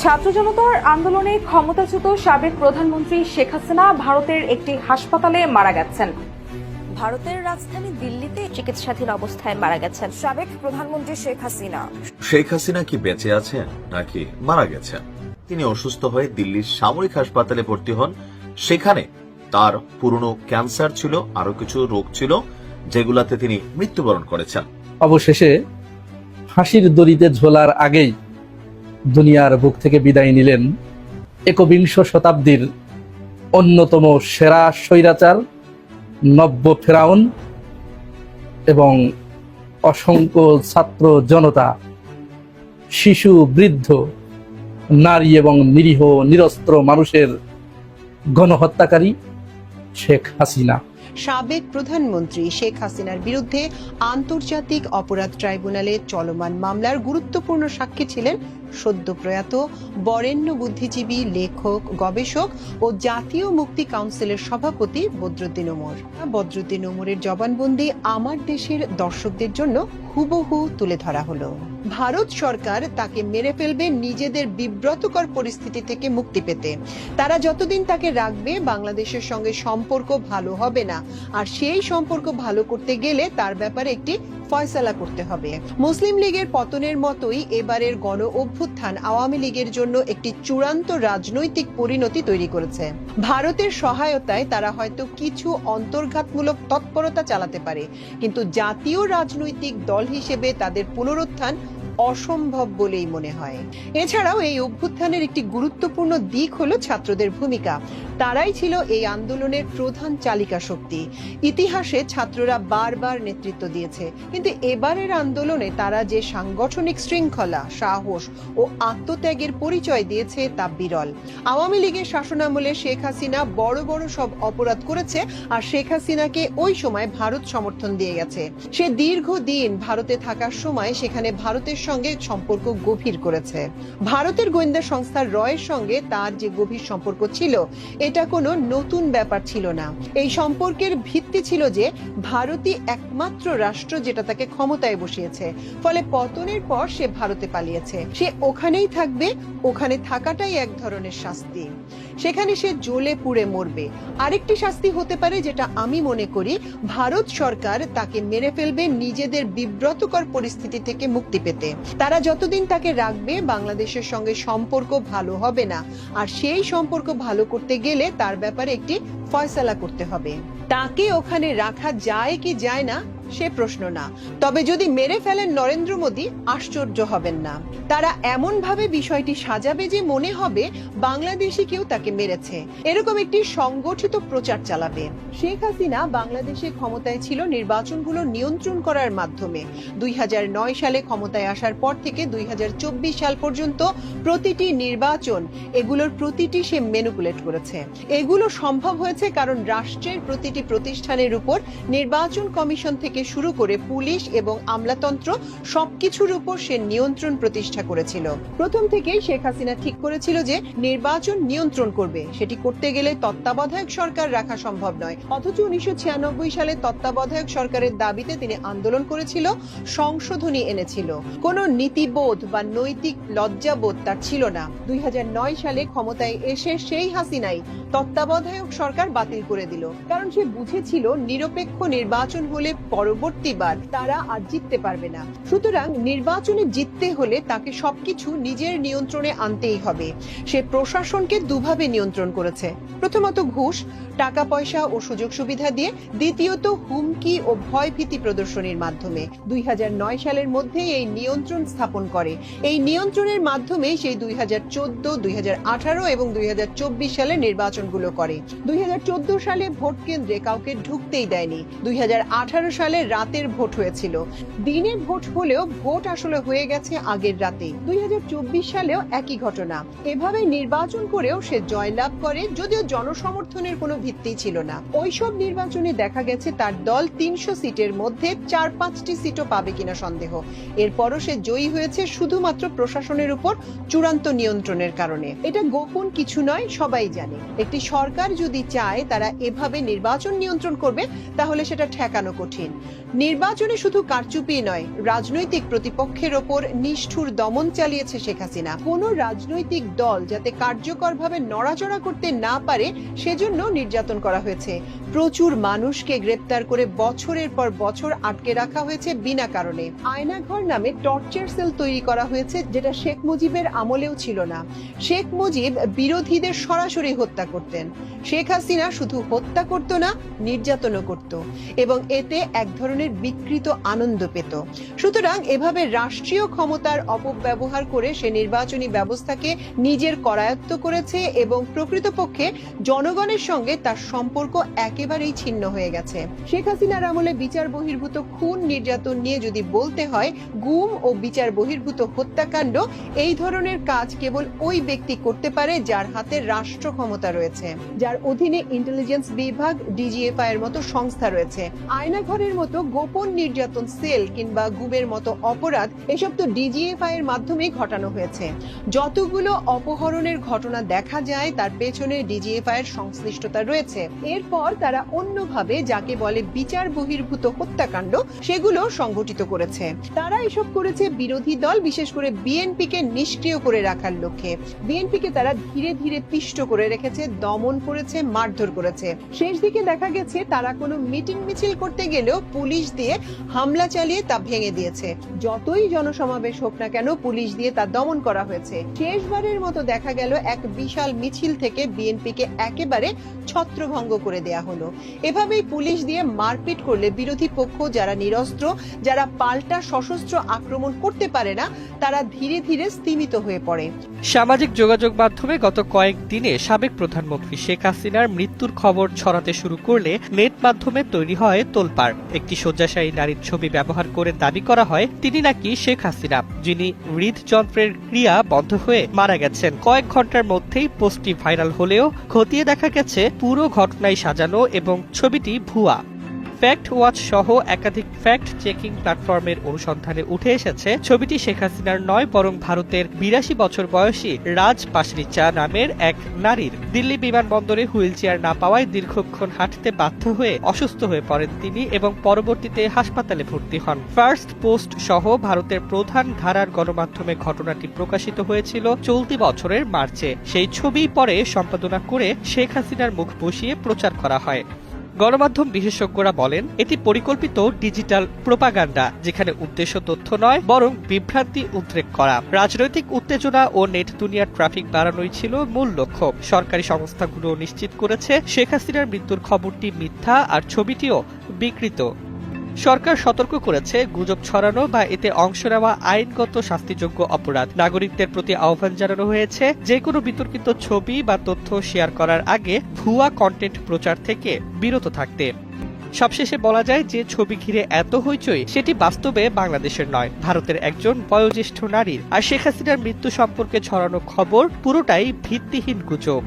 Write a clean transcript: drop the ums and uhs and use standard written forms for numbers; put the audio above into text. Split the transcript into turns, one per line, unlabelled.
ছাত্র জনতার আন্দোলনে ক্ষমতাচ্যুত সাবেক প্রধানমন্ত্রী শেখ হাসিনা ভারতের একটি হাসপাতালে মারা গেছেন।
ভারতের রাজধানী দিল্লিতে চিকিৎসাধীন অবস্থায় মারা গেছেন সাবেক প্রধানমন্ত্রী শেখ হাসিনা।
শেখ হাসিনা কি বেঁচে আছেন নাকি মারা গেছেন? তিনি অসুস্থ হয়ে দিল্লির সামরিক হাসপাতালে ভর্তি হন। সেখানে তার পুরনো ক্যান্সার ছিল, আরো কিছু রোগ ছিল, যেগুলাতে তিনি মৃত্যুবরণ করেছেন।
অবশেষে ফাঁসির দড়িতে ঝোলার আগেই দুনিয়ার বুক থেকে বিদায় নিলেন একবিংশ শতাব্দীর অন্যতম সেরা স্বৈরাচার, নব্য ফেরাউন এবং অসংখ্য ছাত্র জনতা, শিশু, বৃদ্ধ, নারী এবং নিরীহ নিরস্ত্র মানুষের গণহত্যাকারী শেখ হাসিনা।
সাবেক প্রধানমন্ত্রী শেখ হাসিনার বিরুদ্ধে আন্তর্জাতিক অপরাধ ট্রাইব্যুনালে চলমান মামলার গুরুত্বপূর্ণ সাক্ষী ছিলেন সদ্য প্রয়াত বরেণ্য বুদ্ধিজীবী, লেখক, গবেষক ও জাতীয় মুক্তি কাউন্সিলের সভাপতি বদরুদ্দিন ওমর। বদরুদ্দিন ওমরের জবানবন্দি আমার দেশের দর্শকদের জন্য হুবহু তুলে ধরা হলো। ভারত সরকার তাকে মেরে ফেলবে নিজেদের বিব্রতকর পরিস্থিতি থেকে মুক্তি পেতে। তারা যতদিন তাকে রাখবে বাংলাদেশের সঙ্গে সম্পর্ক ভালো হবে না, আর সেই সম্পর্ক ভালো করতে গেলে তার ব্যাপারে একটি ফয়সালা করতে হবে। মুসলিম লীগের পতনের মতোই এবারের গণ অভ্যুত্থান আওয়ামী লীগের জন্য একটি চূড়ান্ত রাজনৈতিক পরিণতি তৈরি করেছে। ভারতের সহায়তায় তারা হয়তো কিছু অন্তর্ঘাতমূলক তৎপরতা চালাতে পারে, কিন্তু জাতীয় রাজনৈতিক দল হিসেবে তাদের পুনরুত্থান অসম্ভব বলেই মনে হয়। এছাড়াও এই অভ্যুত্থানের একটি গুরুত্বপূর্ণ দিক হলো ছাত্রদের ভূমিকা। তারাই ছিল এই আন্দোলনের প্রধান চালিকা শক্তি। ইতিহাসে ছাত্ররা বারবার নেতৃত্ব দিয়েছে, কিন্তু এবারের আন্দোলনে তারা যে সাংগঠনিক শৃঙ্খলা, সাহস ও আত্মত্যাগের পরিচয় দিয়েছে তা বিরল। আওয়ামী লীগের শাসনামলে শেখ হাসিনা বড় বড় সব অপরাধ করেছে, আর শেখ হাসিনাকে ওই সময় ভারত সমর্থন দিয়ে গেছে। সে দীর্ঘদিন ভারতে থাকার সময় সেখানে ভারতের সঙ্গে সম্পর্ক গভীর করেছে। ভারতের গোয়েন্দা সংস্থা রয়ের সঙ্গে তার যে গভীর সম্পর্ক ছিল, এটা কোনো নতুন ব্যাপার ছিল না। এই সম্পর্কের ভিত্তি ছিল যে ভারতই একমাত্র রাষ্ট্র যেটা তাকে ক্ষমতায় বসিয়েছে। ফলে পতনের পর সে ভারতে পালিয়েছে, সে ওখানেই থাকবে। ওখানে থাকাটাই এক ধরনের শাস্তি। সেখানে সে জ্বলে পুড়ে মরবে। আরেকটি শাস্তি হতে পারে, যেটা আমি মনে করি, ভারত সরকার তাকে মেরে ফেলবে নিজেদের বিব্রতকর পরিস্থিতি থেকে মুক্তি পেতে। তারা যতদিন তাকে রাখবে বাংলাদেশের সঙ্গে সম্পর্ক ভালো হবে না, আর সেই সম্পর্ক ভালো করতে গেলে তার ব্যাপারে একটি ফয়সালা করতে হবে। তাকে ওখানে রাখা যায় কি যায় না সে প্রশ্ন না, তবে যদি মেরে ফেলেন নরেন্দ্র মোদী, আশ্চর্য হবেন না। তারা এমন ভাবে বিষয়টি সাজাবে যে মনে হবে বাংলাদেশি কেউ তাকে মেরেছে, এরকম একটি সংগঠিত প্রচার চালাবে। শেখ হাসিনা বাংলাদেশে ক্ষমতায় ছিল নির্বাচনগুলো নিয়ন্ত্রণ করার মাধ্যমে। 2009 সালে ক্ষমতায় আসার পর থেকে 2024 সাল পর্যন্ত প্রতিটি নির্বাচন, এগুলোর প্রতিটি সে ম্যানিপুলেট করেছে। এগুলো সম্ভব হয়েছে কারণ রাষ্ট্রের প্রতিটি প্রতিষ্ঠানের উপর নির্বাচন কমিশন থেকে শুরু করে পুলিশ এবং আমলাতন্ত্র সবকিছুর উপর সে নিয়ন্ত্রণ প্রতিষ্ঠা করেছিল। প্রথম থেকেই শেখ হাসিনা ঠিক করেছিল যে নির্বাচন নিয়ন্ত্রণ করবে। সেটি করতে গেলে তত্ত্বাবধায়ক সরকার রাখা সম্ভব নয়। অথচ 1996 সালে তত্ত্বাবধায়ক সরকারের দাবিতে তিনি আন্দোলন করেছিল, সংশোধনী এনেছিল। কোনো নীতিবোধ বা নৈতিক লজ্জাবোধ তার ছিল না। 2009 সালে ক্ষমতায় এসে সেই হাসিনাই তত্ত্বাবধায়ক সরকার বাতিল করে দিল, কারণ সে বুঝেছিল নিরপেক্ষ নির্বাচন হলে পরবর্তীবার তারা আর জিততে পারবে না। সুতরাং নির্বাচনে জিততে হলে তাকে সবকিছু নিজের নিয়ন্ত্রণে আনতেই হবে। সে প্রশাসনকে দুভাবে নিয়ন্ত্রণ করেছে, প্রথমত ঘুষ, টাকা পয়সা ও সুযোগ সুবিধা দিয়ে, দ্বিতীয়ত হুমকি ও ভয়ভীতি প্রদর্শনীর মাধ্যমে। 2009 সালের মধ্যে এই নিয়ন্ত্রণ স্থাপন করে। এই নিয়ন্ত্রণের মাধ্যমে সেই 2014, 2018 এবং 2024 সালে নির্বাচনগুলো করে। 2014 সালে ভোট কেন্দ্রে কাউকে ঢুকতেই দেয়নি। 2018 সালে রাতের ভোট হয়েছিল। দিনের ভোট হলেও ভোট আসলে হয়ে গেছে আগের রাতেই। 2024 সালেও একই ঘটনা। এভাবে নির্বাচন করেও সে জয়লাভ করে, যদিও জনসমর্থনের কোনো ভিত্তি ছিল না। ওইসব নির্বাচনে দেখা গেছে তার দল 300 সিটের মধ্যে 4-5টি সিটও পাবে কিনা সন্দেহ। এরপরও সে জয়ী হয়েছে শুধুমাত্র প্রশাসনের উপর চূড়ান্ত নিয়ন্ত্রণের কারণে। এটা গোপন কিছু নয়, সবাই জানে। একটি সরকার যদি চায় তারা এভাবে নির্বাচন নিয়ন্ত্রণ করবে, তাহলে সেটা ঠেকানো কঠিন। নির্বাচনে শুধু কারচুপি নয়, রাজনৈতিক প্রতিপক্ষের ওপর নিষ্ঠুর দমন চালিয়েছে শেখ হাসিনা। কোনো রাজনৈতিক দল যাতে কার্যকরভাবে নড়াচড়া করতে না পারে সেজন্য নির্যাতন করা হয়েছে। প্রচুর মানুষকে গ্রেপ্তার করে বছরের পর বছর আটকে রাখা হয়েছে বিনা কারণে। আয়নাঘর নামে টর্চার সেল তৈরি করা হয়েছে, যেটা শেখ মুজিবের আমলেও ছিল না। শেখ মুজিব বিরোধীদের সরাসরি হত্যা করতেন। শেখ হাসিনা শুধু হত্যা করত না, নির্যাতনও করত এবং এতে এক ধরনের বিকৃত আনন্দ পেত। সুতরাং এভাবে রাষ্ট্রীয় ক্ষমতার অপব্যবহার করে সে নির্বাচনী ব্যবস্থাকে নিজের করায়ত্ত করেছে এবং প্রকৃতপক্ষে জনগণের সঙ্গে তার সম্পর্ক একেবারেই ছিন্ন হয়ে গেছে। শেখ হাসিনার আমলে বিচার বহির্ভূত খুন নির্যাতন নিয়ে যদি বলতে হয়, গুম ও বিচার বহির্ভূত হত্যাকাণ্ড এই ধরনের কাজ কেবল ওই ব্যক্তি করতে পারে যার হাতে রাষ্ট্র ক্ষমতা রয়েছে, যার অধীনে ইন্টেলিজেন্স বিভাগ, ডিজিএফআই এর মতো সংস্থা রয়েছে। আয়নাঘরের মতো গোপন নির্যাতন সেল কিংবা গুমের মতো অপরাধ, এসব তো ডিজিএফআই এর মাধ্যমে ঘটানো হয়েছে। যতগুলো অপহরণের ঘটনা দেখা যায় তার পেছনে ডিজিএফআই এর সংশ্লিষ্টতা রয়েছে। এরপর তারা অন্যভাবে যাকে বলে বিচার বহির্ভূত হত্যাকাণ্ড, সেগুলো সংঘটিত করেছে। তারা এসব করেছে বিরোধী দল, বিশেষ করে বিএনপি কে নিষ্ক্রিয় করে রাখার লক্ষ্যে। বিএনপি কে তারা ধীরে ধীরে পিষ্ট করে রেখেছে, দমন করেছে, মারধর করেছে। শেষ দিকে দেখা গেছে তারা কোনো মিটিং মিছিল করতে গেলেও পুলিশ দিয়ে হামলা চালিয়ে তা ভেঙে দিয়েছে। যতই জনসমাবেশ হোক না কেন, পুলিশ দিয়ে তা দমন করা হয়েছে। শেষবারের মতো দেখা গেল এক বিশাল মিছিল থেকে বিএনপি কে একেবারে ছত্রভঙ্গ করে দেয়া হলো। এভাবেই পুলিশ দিয়ে মারপিট করলে বিরোধী পক্ষ, যারা নিরস্ত্র, যারা পাল্টা সশস্ত্র আক্রমণ করতে পারে না, তারা ধীরে ধীরে স্তিমিত হয়ে পড়ে।
সামাজিক যোগাযোগ মাধ্যমে গত কয়েকদিনে সাবেক প্রধানমন্ত্রী শেখ হাসিনার মৃত্যুর খবর ছড়াতে শুরু করলে নেট মাধ্যমে তৈরি হয় তোলপাড়। একটি শয্যাশায়ী নারীর ছবি ব্যবহার করে দাবি করা হয় তিনি নাকি শেখ হাসিনা, যিনি হৃদযন্ত্রের ক্রিয়া বন্ধ হয়ে মারা গেছেন। কয়েক ঘন্টার মধ্যেই পোস্টটি ভাইরাল হলেও খতিয়ে দেখা গেছে পুরো ঘটনাই সাজানো এবং ছবিটি ভুয়া। ফ্যাক্ট ওয়াচ সহ একাধিক ফ্যাক্ট চেকিং প্ল্যাটফর্মের অনুসন্ধানে উঠে এসেছে ছবিটি শেখ হাসিনার নয়, বরং ভারতের 82 বছর বয়সী রাজ পাশরিচা নামের এক নারীর। দিল্লি বিমানবন্দরে হুইল চেয়ার না পাওয়ায় দীর্ঘক্ষণ হাঁটতে বাধ্য হয়ে অসুস্থ হয়ে পড়েন তিনি এবং পরবর্তীতে হাসপাতালে ভর্তি হন। ফার্স্ট পোস্ট সহ ভারতের প্রধান ধারার গণমাধ্যমে ঘটনাটি প্রকাশিত হয়েছিল চলতি বছরের মার্চে। সেই ছবি পরে সম্পাদনা করে শেখ হাসিনার মুখ বসিয়ে প্রচার করা হয়। গণমাধ্যম বিশেষজ্ঞরা বলেন এটি পরিকল্পিত ডিজিটাল প্রোপাগান্ডা, যেখানে উদ্দেশ্য তথ্য নয় বরং বিভ্রান্তি উদ্রেক করা। রাজনৈতিক উত্তেজনা ও নেট দুনিয়ার ট্রাফিক বাড়ানোই ছিল মূল লক্ষ্য। সরকারি সংস্থাগুলো নিশ্চিত করেছে শেখ হাসিনার মৃত্যুর খবরটি মিথ্যা আর ছবিটিও বিকৃত। সরকার সতর্ক করেছে গুজব ছড়ানো বা এতে অংশ নেওয়া আইনগত শাস্তিযোগ্য অপরাধ। নাগরিকদের প্রতি আহ্বান জানানো হয়েছে যে কোনো বিতর্কিত ছবি বা তথ্য শেয়ার করার আগে ভুয়া কন্টেন্ট প্রচার থেকে বিরত থাকতে। সবশেষে বলা যায় যে ছবি ঘিরে এত হইচই সেটি বাস্তবে বাংলাদেশের নয়, ভারতের একজন বয়োজ্যেষ্ঠ নারীর। আর শেখ হাসিনার মৃত্যু সম্পর্কে ছড়ানো খবর পুরোটাই ভিত্তিহীন গুজব।